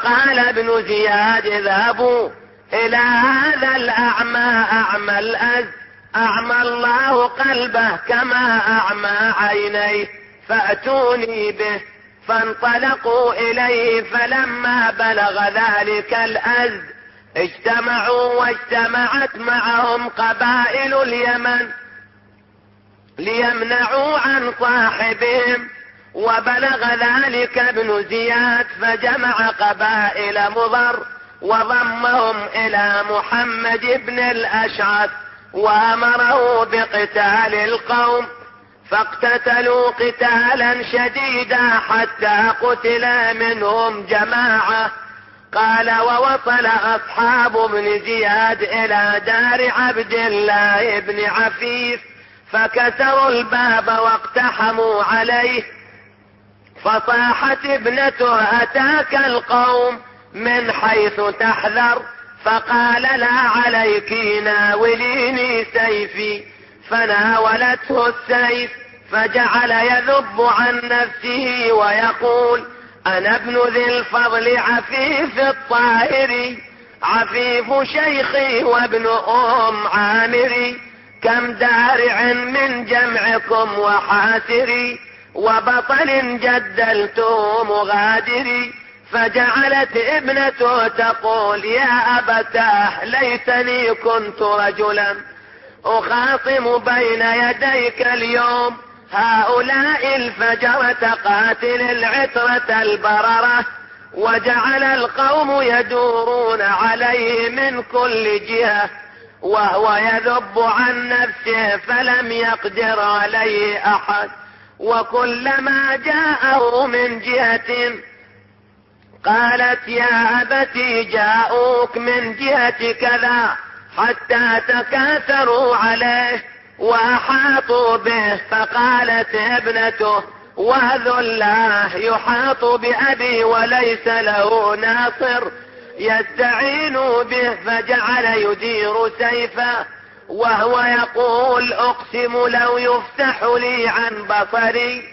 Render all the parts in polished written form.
فقال ابن زياد اذهبوا إلى هذا الأعمى أعمى الأز أعمى الله قلبه كما أعمى عينيه فأتوني به. فانطلقوا إليه، فلما بلغ ذلك الأزد اجتمعوا واجتمعت معهم قبائل اليمن ليمنعوا عن صاحبهم. وبلغ ذلك ابن زياد فجمع قبائل مضر وضمهم إلى محمد بن الأشعث وأمره بقتال القوم، فاقتتلوا قتالا شديدا حتى قتل منهم جماعة. قال ووصل أصحاب ابن زياد إلى دار عبد الله بن عفيف فكسروا الباب واقتحموا عليه، فصاحت ابنته أتاك القوم من حيث تحذر، فقال لا عليك ناوليني سيفي، فناولته السيف فجعل يذب عن نفسه ويقول أنا ابن ذي الفضل عفيف الطاهري عفيف شيخي وابن عامري، كم دارع من جمعكم وحاسري وبطل جدلته مغادري. فجعلت ابنته تقول يا أبتاه ليتني كنت رجلا أخاصم بين يديك اليوم هؤلاء الفجرة قاتل العترة البررة. وجعل القوم يدورون عليه من كل جهة وهو يذب عن نفسه فلم يقدر عليه أحد، وكلما جاءه من جهة قالت يا أبتي جاءوك من جهة كذا، حتى تكاثروا عليه وأحاطوا به. فقالت ابنته وهذا الله يحاط بأبي وليس له ناصر يستعين به، فجعل يدير سيفا وهو يقول أقسم لو يفتح لي عن بصري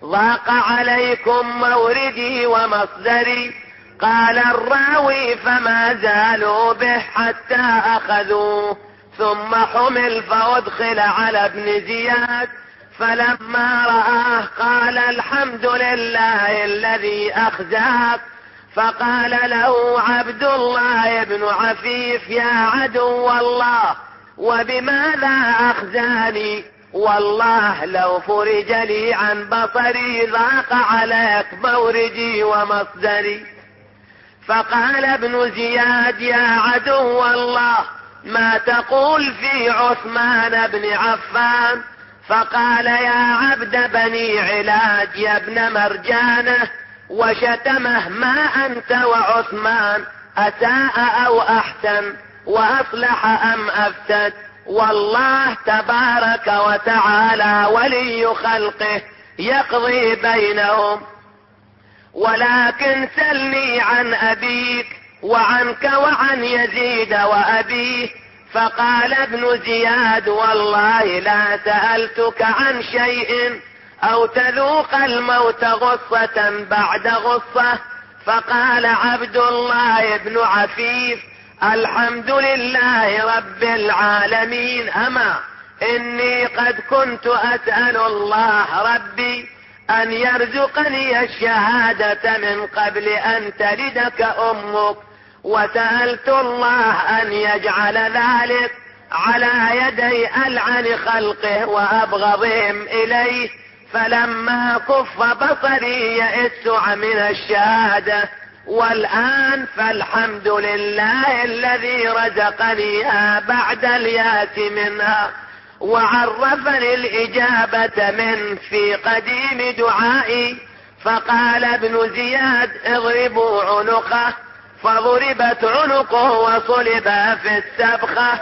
ضاق عليكم موردي ومصدري. قال الراوي فما زالوا به حتى أخذوه، ثم حمل فأدخل على ابن زياد، فلما رآه قال الحمد لله الذي أخزاك. فقال له عبد الله بن عفيف يا عدو الله وبماذا أخزاني؟ والله لو فرج لي عن بصري ضاق عليك موردي ومصدري. فقال ابن زياد يا عدو الله ما تقول في عثمان بن عفان؟ فقال يا عبد بني علاج يا ابن مرجانه وشتمه ما أنت وعثمان أساء أو أحسن وأصلح أم أفسد؟ والله تبارك وتعالى ولي خلقه يقضي بينهم، ولكن سلني عن أبيك وعنك وعن يزيد وأبيه. فقال ابن زياد والله لا سألتك عن شيء أو تذوق الموت غصة بعد غصة. فقال عبد الله بن عفيف الحمد لله رب العالمين، أما إني قد كنت أسأل الله ربي أن يرزقني الشهادة من قبل أن تلدك أمك، وسألت الله أن يجعل ذلك على يدي ألعن خلقه وأبغضهم إليه. فلما كف بصري يئس من الشهادة، والآن فالحمد لله الذي رزقنيها بعد الياس منها وعرفني الإجابة من في قديم دعائي. فقال ابن زياد اضربوا عنقه، فضربت عنقه وصلب في السبخة.